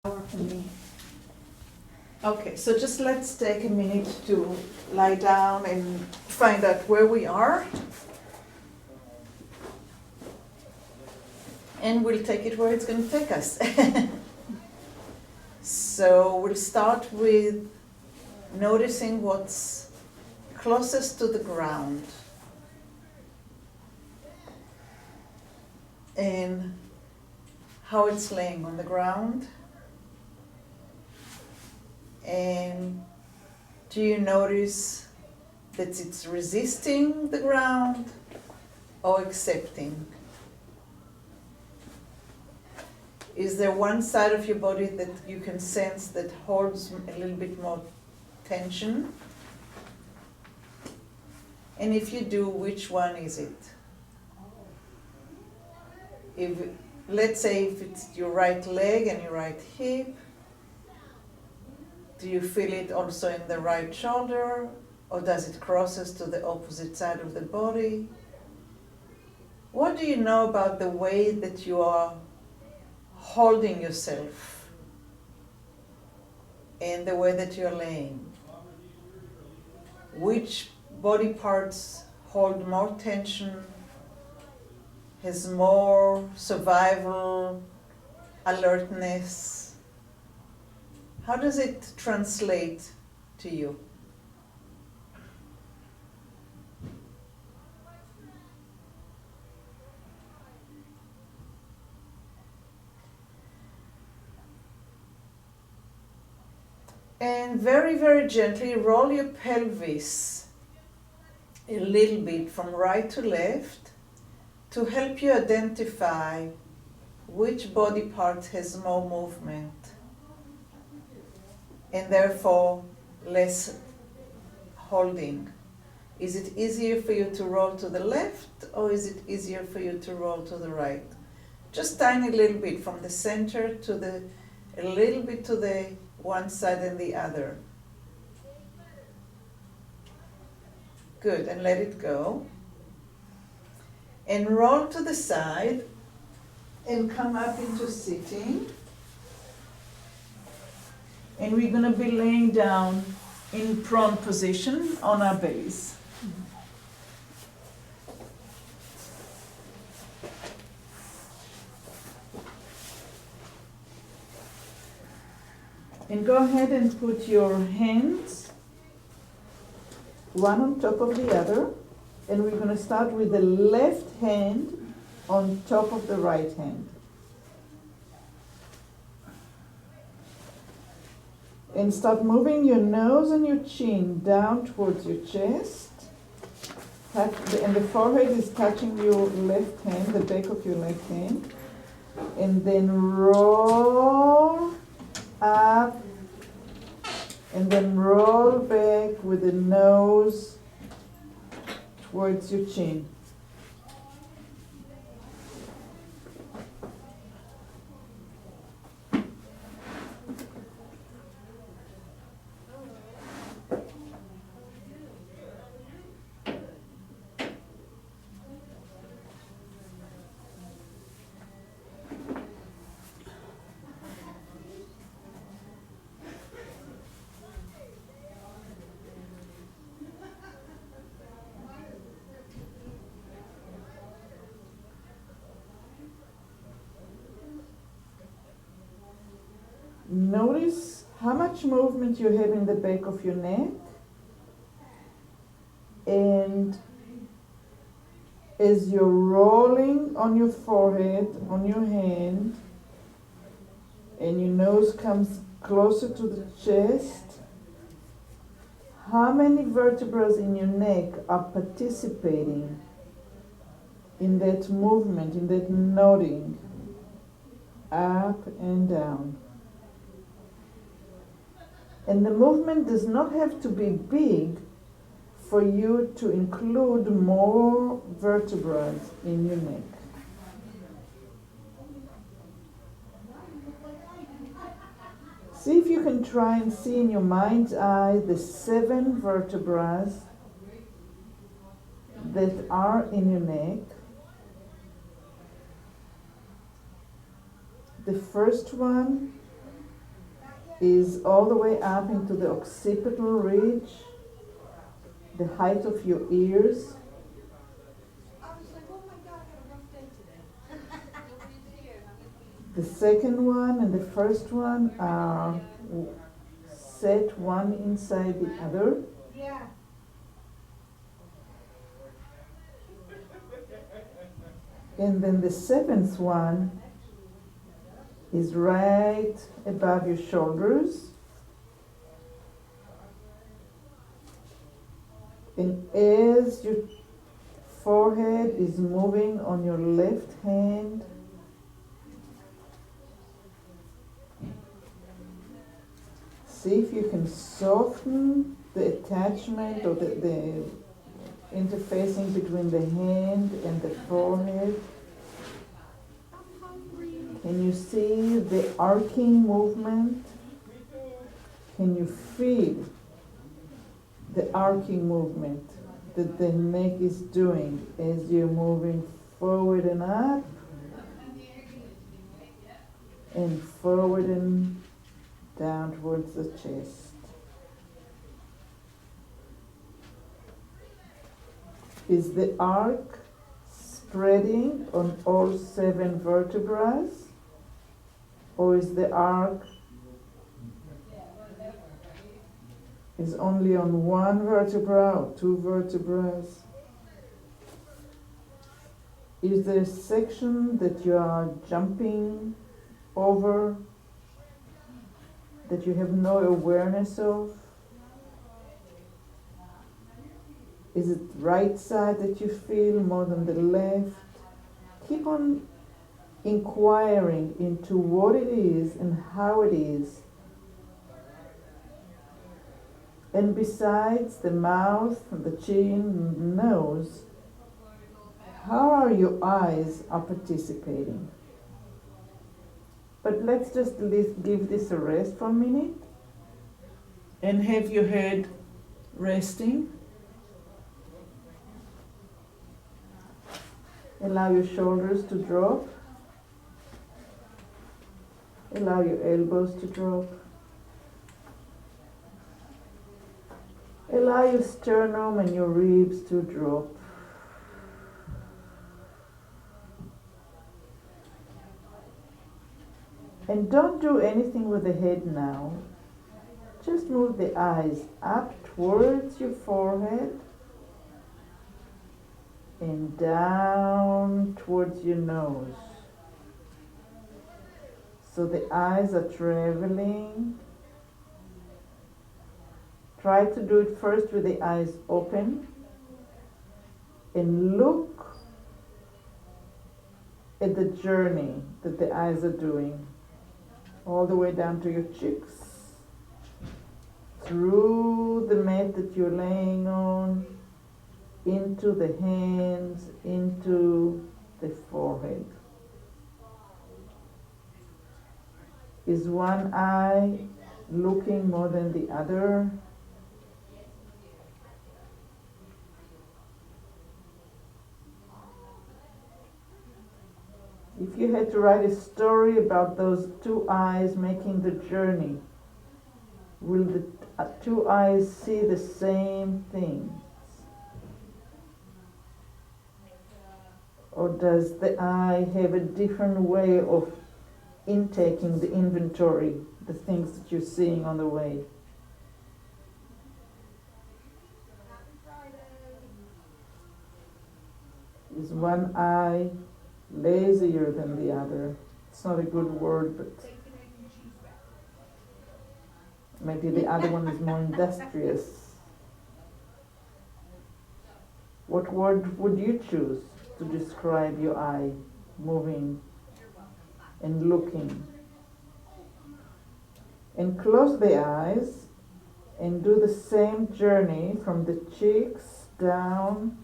For me. Okay, so just let's take a minute to lie down and find out where we are. And we'll take it where it's going to take us. So we'll start with noticing what's closest to the ground. And how it's laying on the ground. And do you notice that it's resisting the ground or accepting? Is there one side of your body that you can sense that holds a little bit more tension? And if you do, which one is it? Let's say if it's your right leg and your right hip, do you feel it also in the right shoulder, or does it crosses to the opposite side of the body? What do you know about the way that you are holding yourself and the way that you're laying? Which body parts hold more tension, has more survival, alertness? How does it translate to you? And very, very gently roll your pelvis a little bit from right to left to help you identify which body part has more movement and therefore less holding. Is it easier for you to roll to the left, or is it easier for you to roll to the right? Just tiny little bit from the center to a little bit to the one side and the other. Good, and let it go. And roll to the side and come up into sitting. And we're going to be laying down in prone position on our bellies. And go ahead and put your hands one on top of the other. And we're going to start with the left hand on top of the right hand. And start moving your nose and your chin down towards your chest. And the forehead is touching your left hand, the back of your left hand. And then roll up. And then roll back with the nose towards your chin. Notice how much movement you have in the back of your neck, and as you're rolling on your forehead, on your hand, and your nose comes closer to the chest, how many vertebrae in your neck are participating in that movement, in that nodding up and down? And the movement does not have to be big for you to include more vertebrae in your neck. See if you can try and see in your mind's eye the 7 vertebrae that are in your neck. The first one is all the way up into the occipital ridge, the height of your ears. I was like, oh my God, I had a rough day today. Nobody's here. The second one and the first one are set one inside the other. Yeah. And then the seventh one is right above your shoulders. And as your forehead is moving on your left hand, see if you can soften the attachment or the interfacing between the hand and the forehead. Can you see the arcing movement? Can you feel the arcing movement that the neck is doing as you're moving forward and up and forward and down towards the chest? Is the arc spreading on all 7 vertebrae, or is the arc is only on 1 vertebra or 2 vertebrae? Is there a section that you are jumping over that you have no awareness of? Is it right side that you feel more than the left? Keep on inquiring into what it is and how it is. And besides the mouth and the chin and the nose, how are your eyes are participating? But let's just give this a rest for a minute and have your head resting. Allow your shoulders to drop. Allow your elbows to drop. Allow your sternum and your ribs to drop. And don't do anything with the head now. Just move the eyes up towards your forehead and down towards your nose. So the eyes are traveling. Try to do it first with the eyes open and look at the journey that the eyes are doing, all the way down to your cheeks, through the mat that you're laying on, into the hands, into the forehead. Is one eye looking more than the other? If you had to write a story about those 2 eyes making the journey, will the 2 eyes see the same thing? Or does the eye have a different way of intaking the inventory, the things that you're seeing on the way? Is one eye lazier than the other? It's not a good word, but maybe the other one is more industrious. What word would you choose to describe your eye moving and looking? And close the eyes and do the same journey from the cheeks down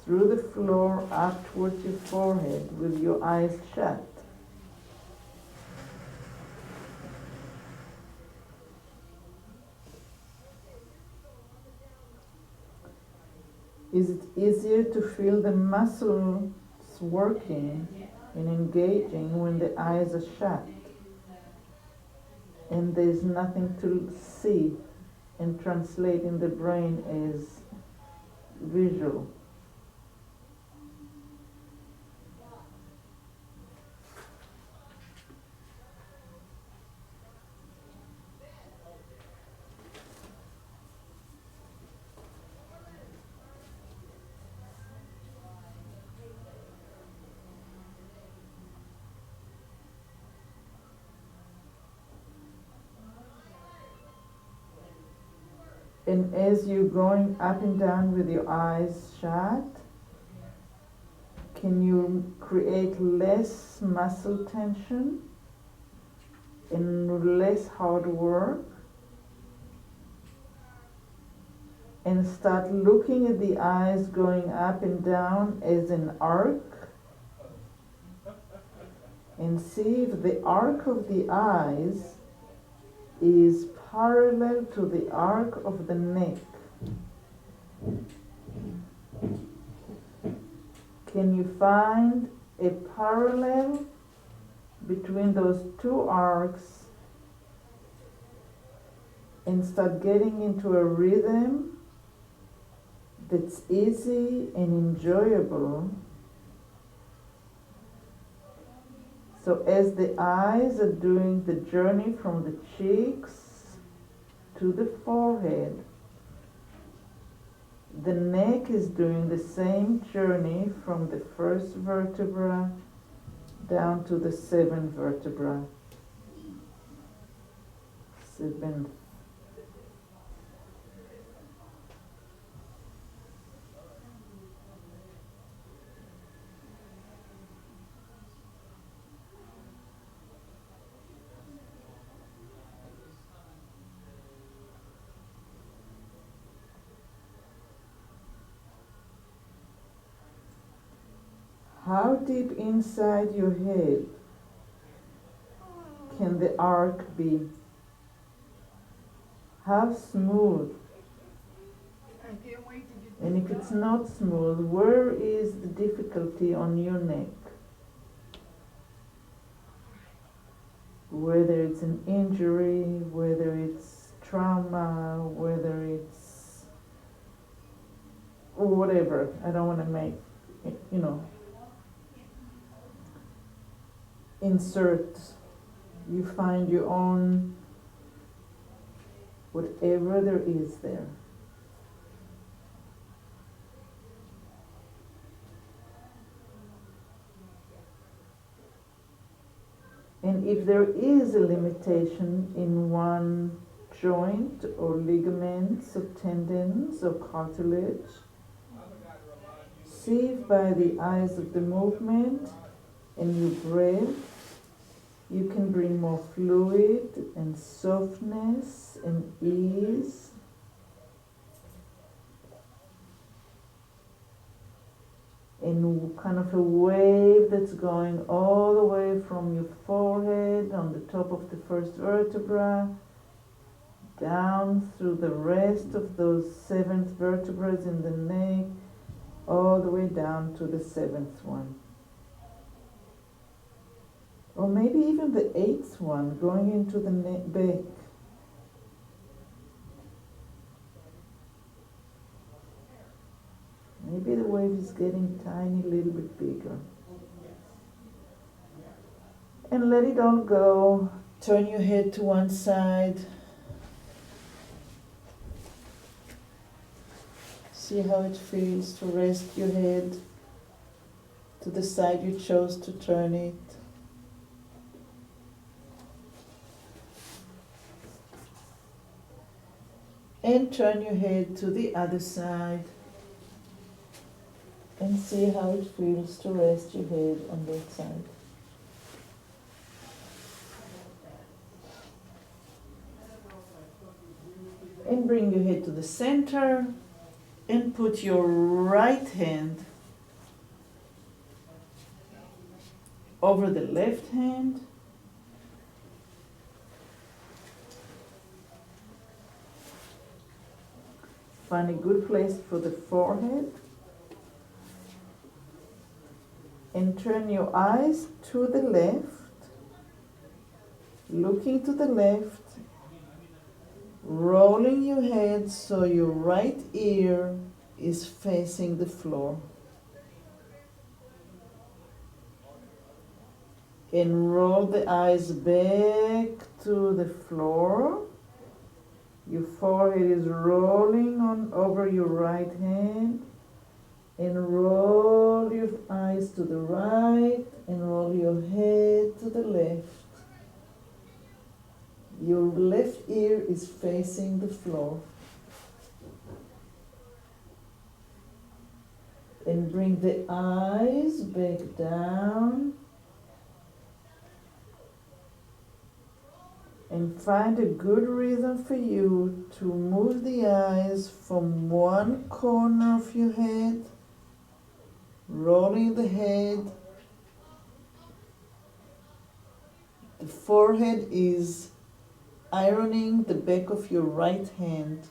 through the floor up towards your forehead with your eyes shut. Is it easier to feel the muscles working and engaging when the eyes are shut? and there's nothing to see and translate in the brain as visual. And as you're going up and down with your eyes shut, can you create less muscle tension and less hard work? And start looking at the eyes going up and down as an arc. And see if the arc of the eyes is parallel to the arc of the neck. Can you find a parallel between those two arcs and start getting into a rhythm that's easy and enjoyable? So as the eyes are doing the journey from the cheeks to the forehead, the neck is doing the same journey from the first vertebra down to the seventh vertebra. Seventh. How deep inside your head can the arc be? How smooth? I can't wait to get And if it's not smooth, where is the difficulty on your neck? Whether it's an injury, whether it's trauma, whether it's whatever. I don't want to make, insert. You find your own, whatever there is there. And if there is a limitation in one joint or ligaments or tendons or cartilage, see if by the eyes of the movement and your breath you can bring more fluid and softness and ease. In kind of a wave that's going all the way from your forehead on the top of the first vertebra down through the rest of those seventh vertebrae in the neck, all the way down to the seventh one. Or maybe even the eighth one, going into the neck back. Maybe the wave is getting tiny, little bit bigger. And let it all go. Turn your head to one side. See how it feels to rest your head to the side you chose to turn it. And turn your head to the other side. And see how it feels to rest your head on that side. And bring your head to the center and put your right hand over the left hand. Find a good place for the forehead. And turn your eyes to the left looking to the left, rolling your head so your right ear is facing the floor. And roll the eyes back to the floor. Your forehead is rolling on over your right hand. And roll your eyes to the right and roll your head to the left. Your left ear is facing the floor. And bring the eyes back down. And find a good rhythm for you to move the eyes from one corner of your head, rolling the head. The forehead is ironing the back of your right hand,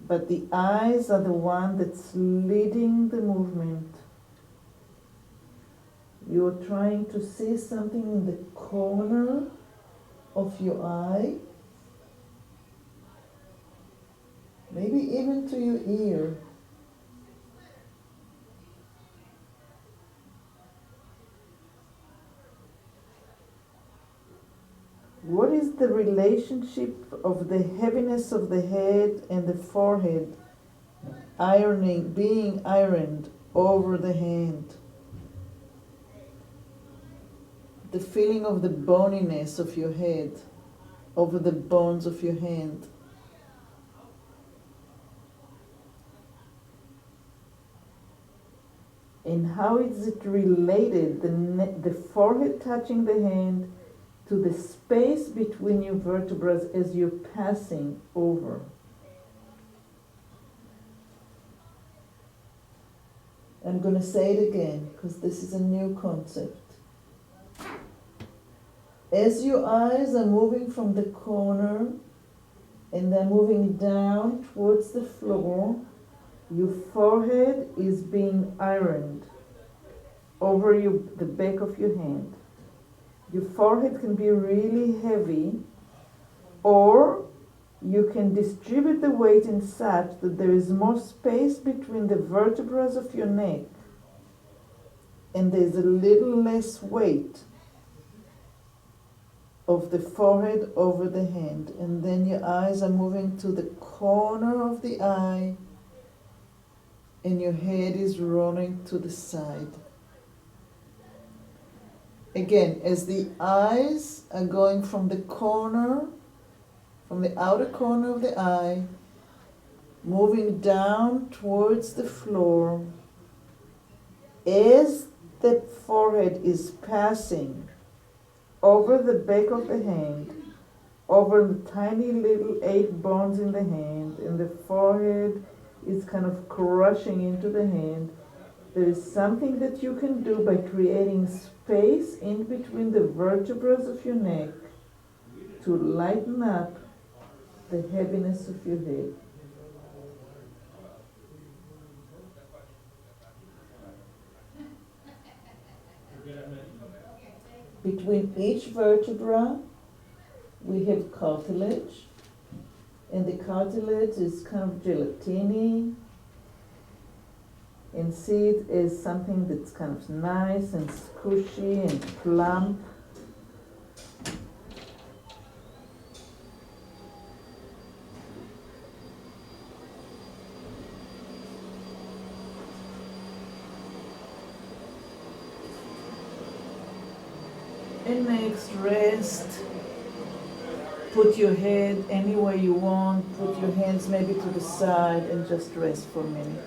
but the eyes are the one that's leading the movement. You're trying to see something in the corner of your eye, maybe even to your ear. What is the relationship of the heaviness of the head and the forehead being ironed over the hand? The feeling of the boniness of your head over the bones of your hand. And how is it related, the forehead touching the hand, to the space between your vertebrae as you're passing over? I'm going to say it again because this is a new concept. As your eyes are moving from the corner and they're moving down towards the floor, your forehead is being ironed over the back of your hand. Your forehead can be really heavy, or you can distribute the weight in such that there is more space between the vertebrae of your neck and there's a little less weight of the forehead over the hand. And then your eyes are moving to the corner of the eye and your head is rolling to the side. Again, as the eyes are going from the corner, from the outer corner of the eye, moving down towards the floor, as the forehead is passing over the back of the hand, over the tiny little 8 bones in the hand, and the forehead is kind of crushing into the hand. There is something that you can do by creating space in between the vertebrae of your neck to lighten up the heaviness of your head. Between each vertebra, we have cartilage, and the cartilage is kind of gelatiny, and see it as something that's kind of nice and squishy and plump. And next, rest. Put your head anywhere you want. Put your hands maybe to the side and just rest for a minute.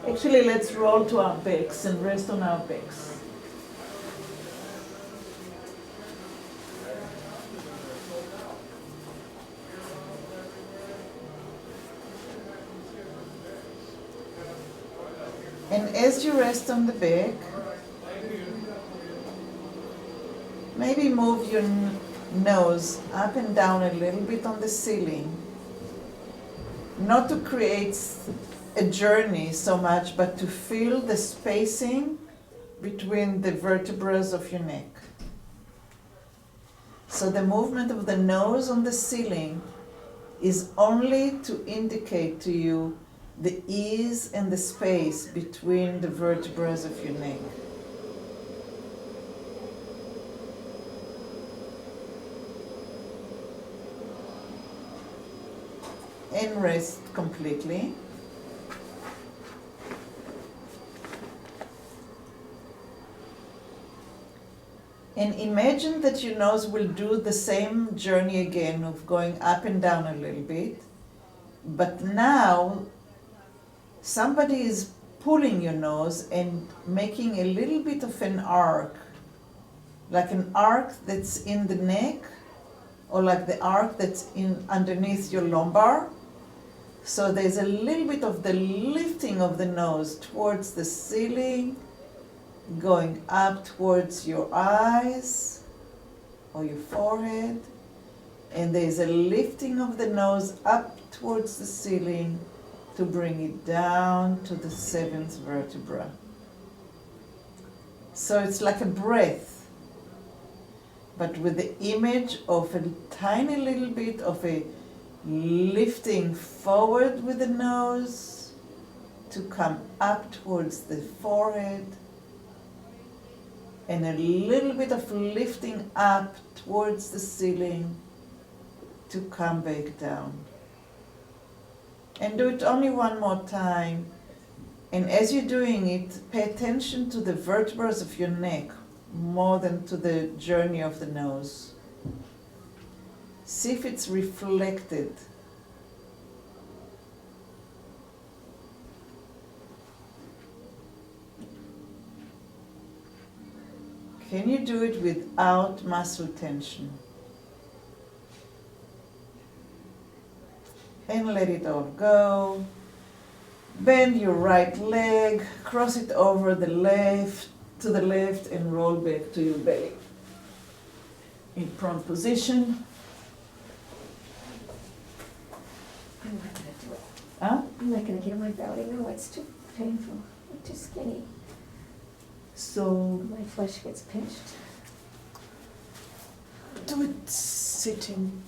Actually, let's roll to our backs and rest on our backs. And as you rest on the back, maybe move your nose up and down a little bit on the ceiling. Not to create a journey so much, but to feel the spacing between the vertebrae of your neck. So the movement of the nose on the ceiling is only to indicate to you the ease and the space between the vertebrae of your neck. And rest completely. And imagine that your nose will do the same journey again of going up and down a little bit. But now somebody is pulling your nose and making a little bit of an arc, like an arc that's in the neck, or like the arc that's in underneath your lumbar. So there's a little bit of the lifting of the nose towards the ceiling, going up towards your eyes or your forehead, and there's a lifting of the nose up towards the ceiling to bring it down to the seventh vertebra. So it's like a breath, but with the image of a tiny little bit of a lifting forward with the nose to come up towards the forehead, and a little bit of lifting up towards the ceiling to come back down. And do it only one more time. And as you're doing it, pay attention to the vertebrae of your neck more than to the journey of the nose. See if it's reflected. Can you do it without muscle tension? And let it all go. Bend your right leg, cross it over the left to the left, and roll back to your belly. In prone position. I'm not gonna do it. Huh? I'm not gonna get on my belly. No, it's too painful. I'm too skinny. So My flesh gets pinched. do it sitting.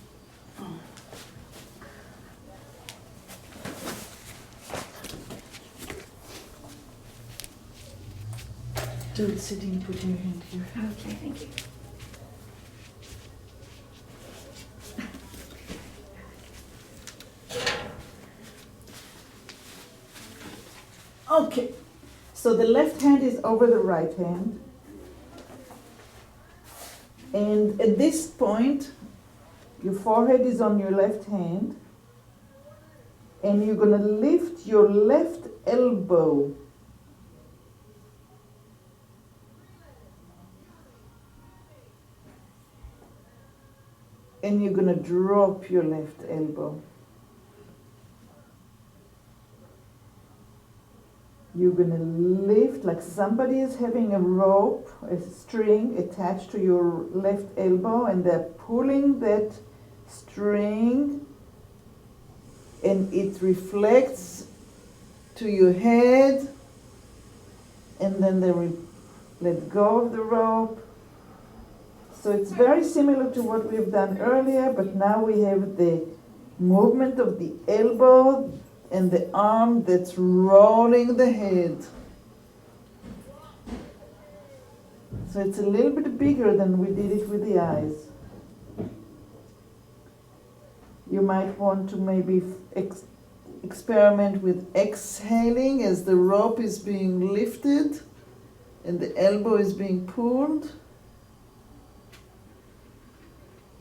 Do it sitting, put your hand here. Okay, thank you. Okay, so the left hand is over the right hand. And at this point, your forehead is on your left hand. And you're going to lift your left elbow. And you're going to drop your left elbow. You're going to lift like somebody is having a rope, a string attached to your left elbow, and they're pulling that string, and it reflects to your head, and then they let go of the rope. So it's very similar to what we've done earlier, but now we have the movement of the elbow and the arm that's rolling the head. So it's a little bit bigger than we did it with the eyes. You might want to maybe experiment with exhaling as the rope is being lifted and the elbow is being pulled.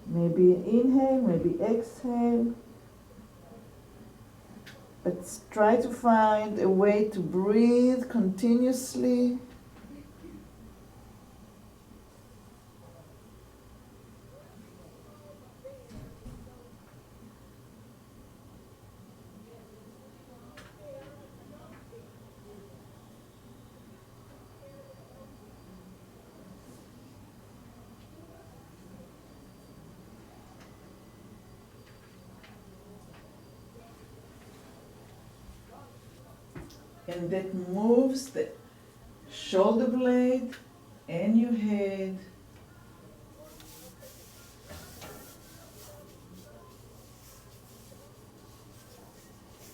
Maybe inhale, maybe exhale. But try to find a way to breathe continuously. And that moves the shoulder blade and your head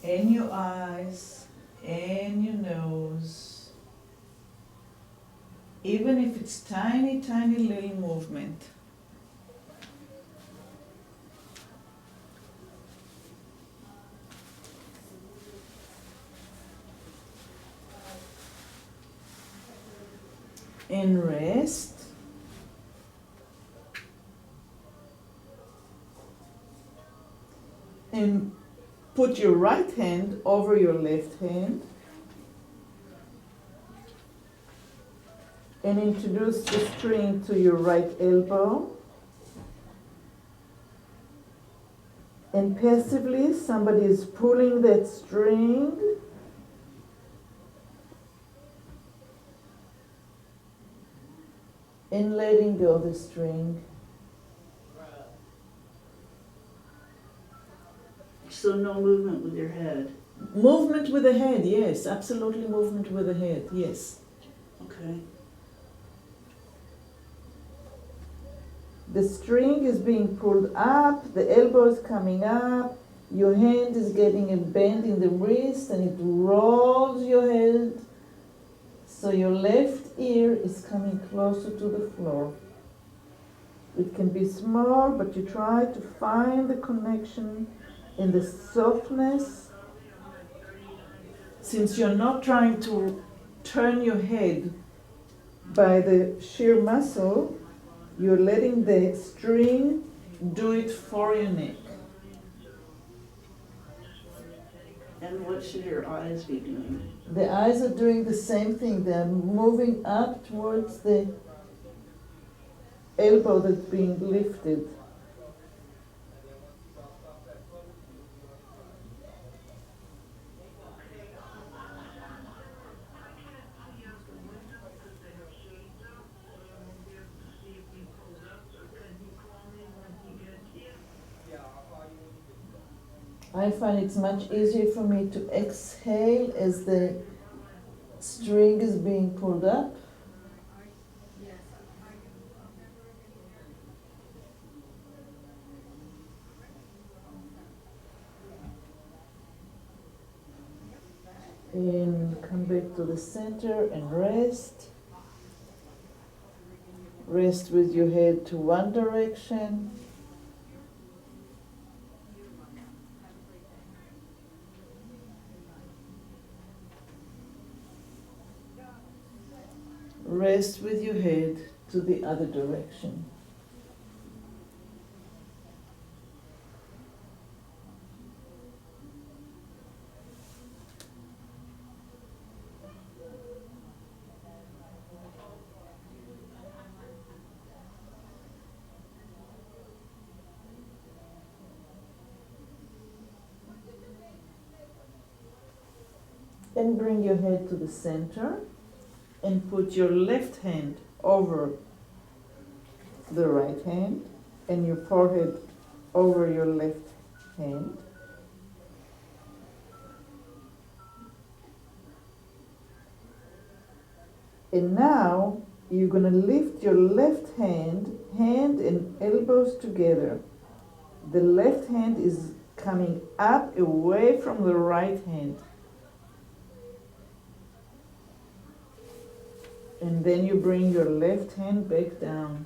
and your eyes and your nose, even if it's tiny, tiny little movement. And rest. And put your right hand over your left hand. And introduce the string to your right elbow. And passively, somebody is pulling that string. And letting go the string. So no movement with your head. Movement with the head, yes, absolutely movement with the head, yes. Okay. The string is being pulled up, the elbow is coming up, your hand is getting a bend in the wrist and it rolls your head. So your left ear is coming closer to the floor. It can be small, but you try to find the connection in the softness. Since you're not trying to turn your head by the sheer muscle, you're letting the string do it for your neck. And what should your eyes be doing? The eyes are doing the same thing. They're moving up towards the elbow that's being lifted. I find it's much easier for me to exhale as the string is being pulled up. And come back to the center and rest. Rest with your head to one direction. Rest with your head to the other direction. And bring your head to the center and put your left hand over the right hand and your forehead over your left hand. And now you're going to lift your left hand and elbows together. The left hand is coming up away from the right hand. And then you bring your left hand back down.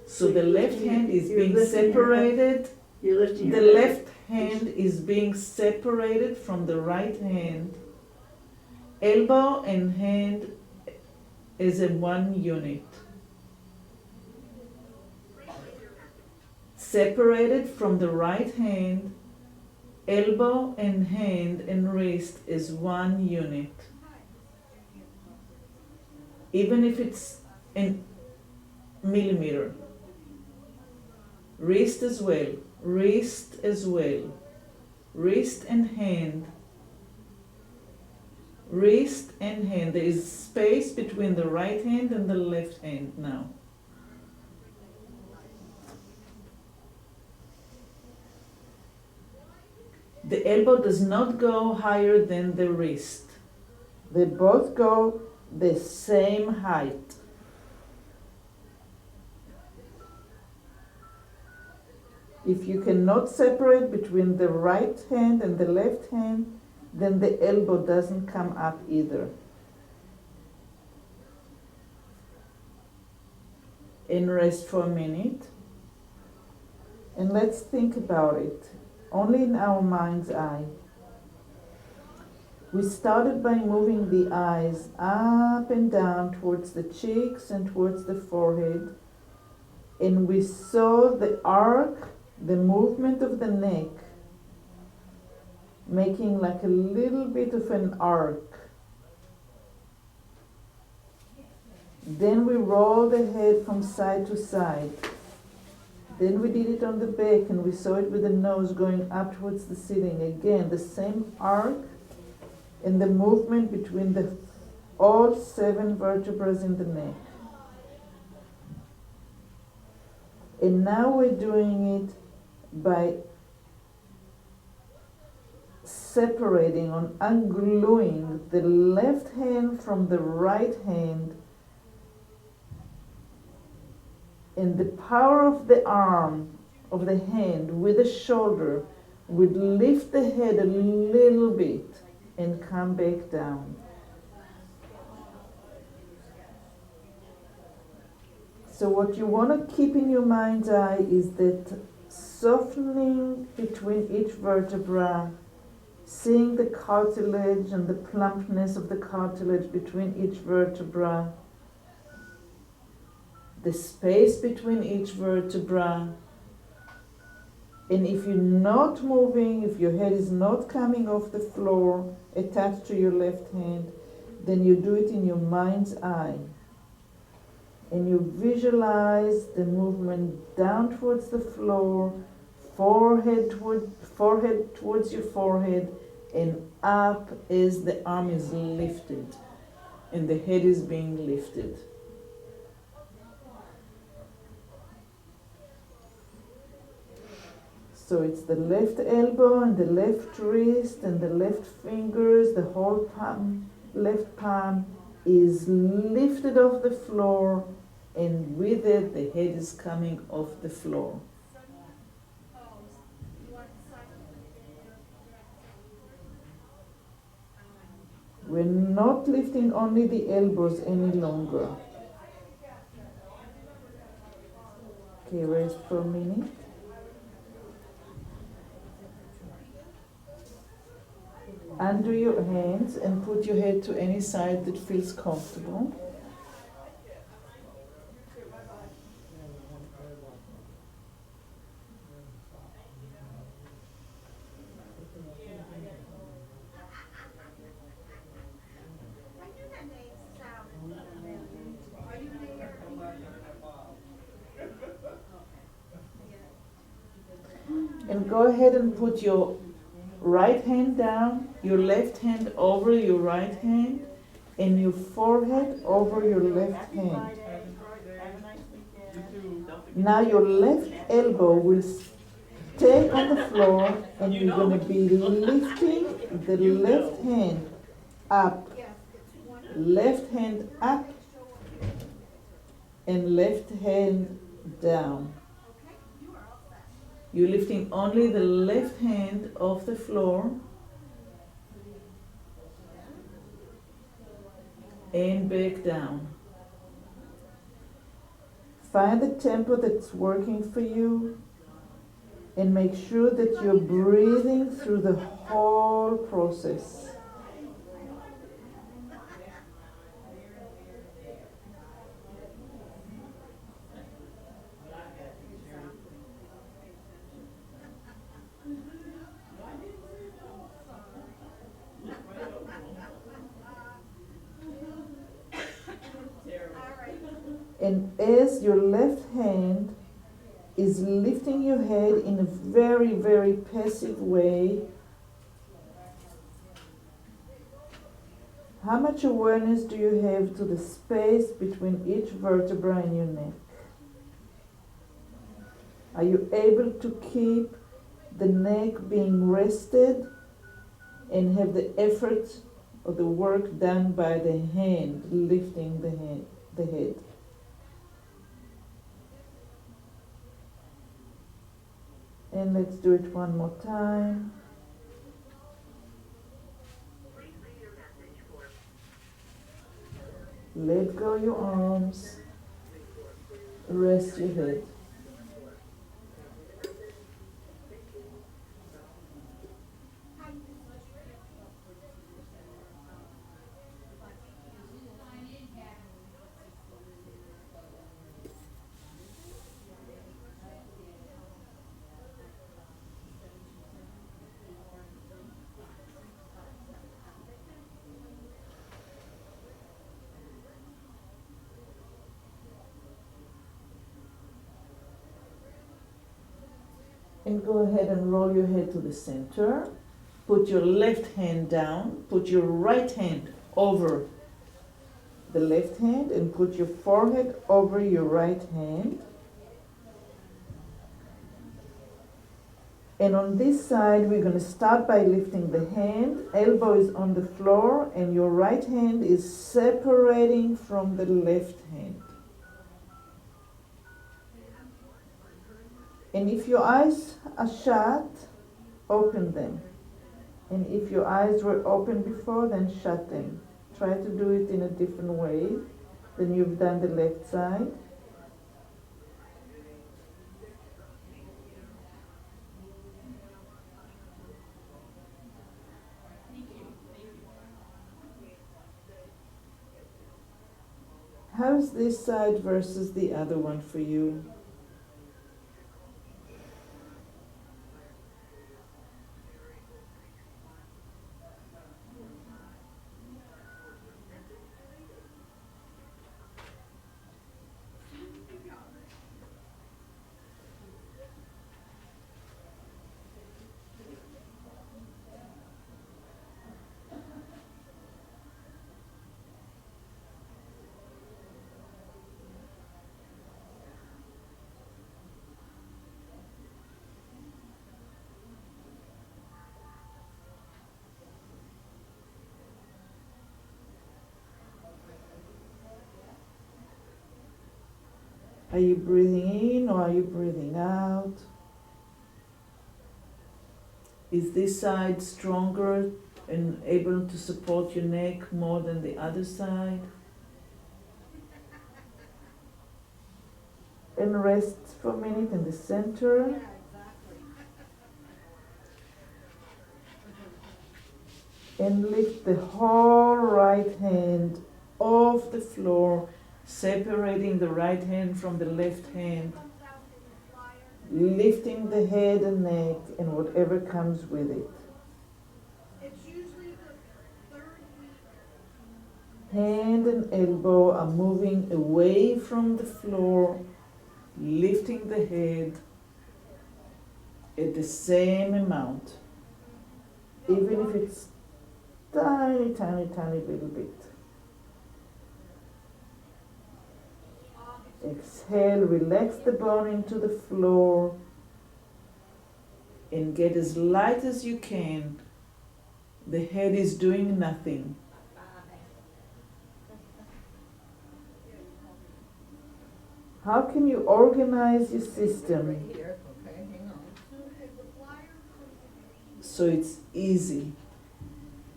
So the left hand is being separated. You're lifting The your left hand is being separated from the right hand. Elbow and hand is a one unit. Separated from the right hand, elbow and hand and wrist is one unit. Even if it's in millimeter. Wrist as well, wrist as well. Wrist and hand. Wrist and hand. There is space between the right hand and the left hand now. The elbow does not go higher than the wrist. They both go the same height. If you cannot separate between the right hand and the left hand, then the elbow doesn't come up either. And rest for a minute. And let's think about it, only in our mind's eye. We started by moving the eyes up and down towards the cheeks and towards the forehead. And we saw the arc, the movement of the neck, making like a little bit of an arc. Then we rolled the head from side to side. Then we did it on the back and we saw it with the nose going up towards the ceiling. Again, the same arc and the movement between all 7 vertebrae in the neck. And now we're doing it by separating, ungluing the left hand from the right hand. And the power of the arm, of the hand with the shoulder would lift the head a little bit and come back down. So what you want to keep in your mind's eye is that softening between each vertebra, seeing the cartilage and the plumpness of the cartilage between each vertebra, the space between each vertebra. And if you're not moving, if your head is not coming off the floor attached to your left hand, then you do it in your mind's eye. And you visualize the movement down towards the floor, forehead towards your forehead, and up as the arm is lifted and the head is being lifted. So it's the left elbow and the left wrist and the left fingers, the whole palm, left palm is lifted off the floor, and with it the head is coming off the floor. We're not lifting only the elbows any longer. Okay, rest for a minute. Undo your hands and put your head to any side that feels comfortable. And go ahead and put your right hand down, your left hand over your right hand, and your forehead over your left hand. Now your left elbow will stay on the floor, and you're going to be lifting the left hand up, and left hand down. You're lifting only the left hand off the floor and back down. Find the tempo that's working for you and make sure that you're breathing through the whole process. And as your left hand is lifting your head in a very, very passive way, how much awareness do you have to the space between each vertebra in your neck? Are you able to keep the neck being rested and have the effort or the work done by the hand lifting the head? And let's do it one more time. Let go your arms. Rest your head. And go ahead and roll your head to the center. Put your left hand down. Put your right hand over the left hand and put your forehead over your right hand. And on this side, we're going to start by lifting the hand. Elbow is on the floor and your right hand is separating from the left hand. And if your eyes are shut, open them. And if your eyes were open before, then shut them. Try to do it in a different way than you've done the left side. How's this side versus the other one for you? Are you breathing in or are you breathing out? Is this side stronger and able to support your neck more than the other side? And rest for a minute in the center. And lift the whole right hand off the floor, separating the right hand from the left hand, lifting the head and neck and whatever comes with it. It's usually the third week. Hand and elbow are moving away from the floor, lifting the head at the same amount, even if it's tiny, tiny, tiny little bit. Exhale, relax the bone into the floor and get as light as you can. The head is doing nothing. How can you organize your system so it's easy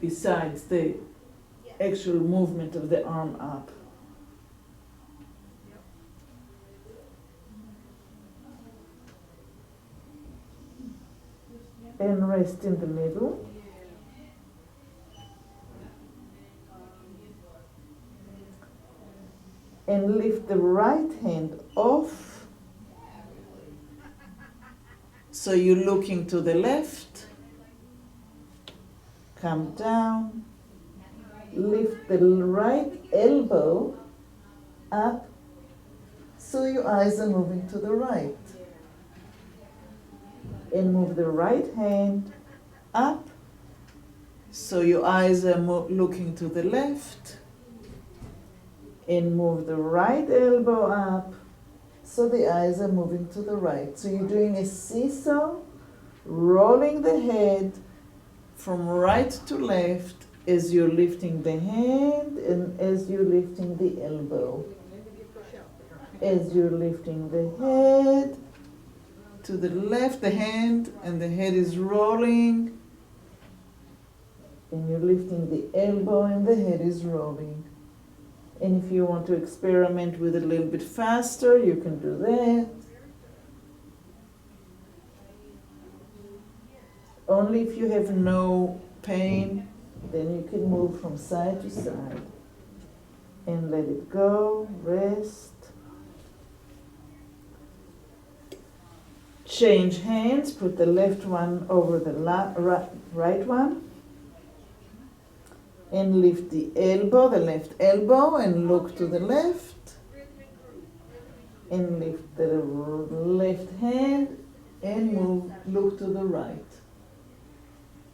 besides the actual movement of the arm up? And rest in the middle. And lift the right hand off. So you're looking to the left. Come down. Lift the right elbow up. So your eyes are moving to the right. And move the right hand up, so your eyes are looking to the left, and move the right elbow up, so the eyes are moving to the right. So you're doing a seesaw, rolling the head from right to left as you're lifting the hand and as you're lifting the elbow. As you're lifting the head to the left, the hand and the head is rolling. And you're lifting the elbow and the head is rolling. And if you want to experiment with it a little bit faster, you can do that. Only if you have no pain, then you can move from side to side. And let it go, rest. Change hands, put the left one over the right one. And lift the elbow, the left elbow, and look to the left. And lift the left hand and move, look to the right.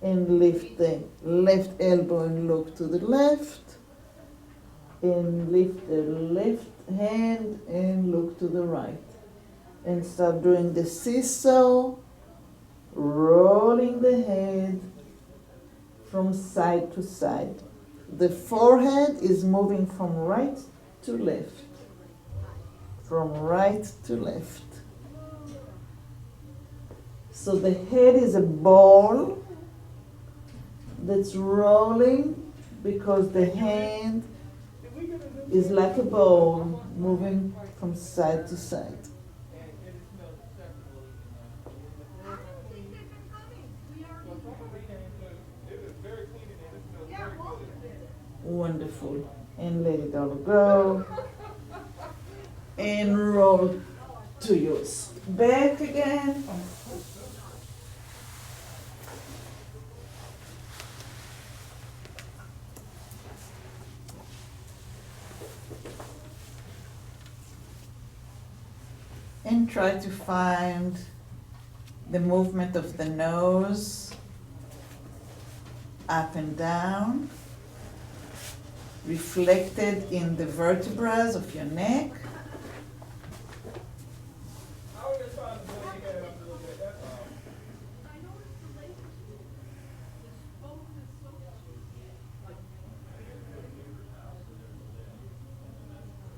And lift the left elbow and look to the left. And lift the left hand and look to the right. And start doing the seesaw, rolling the head from side to side. The forehead is moving from right to left. From right to left. So the head is a ball that's rolling because the hand is like a ball moving from side to side. Wonderful. And let it all go. And roll to yours. Back again. And try to find the movement of the nose up and down, reflected in the vertebrae of your neck.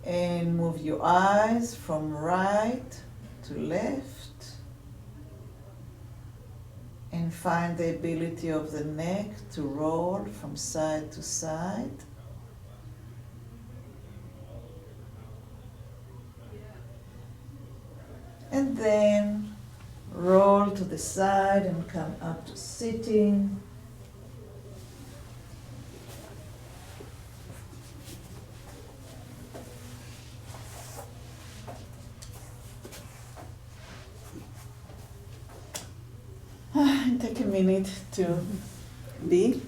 And move your eyes from right to left. And find the ability of the neck to roll from side to side. And then roll to the side and come up to sitting. And take a minute to be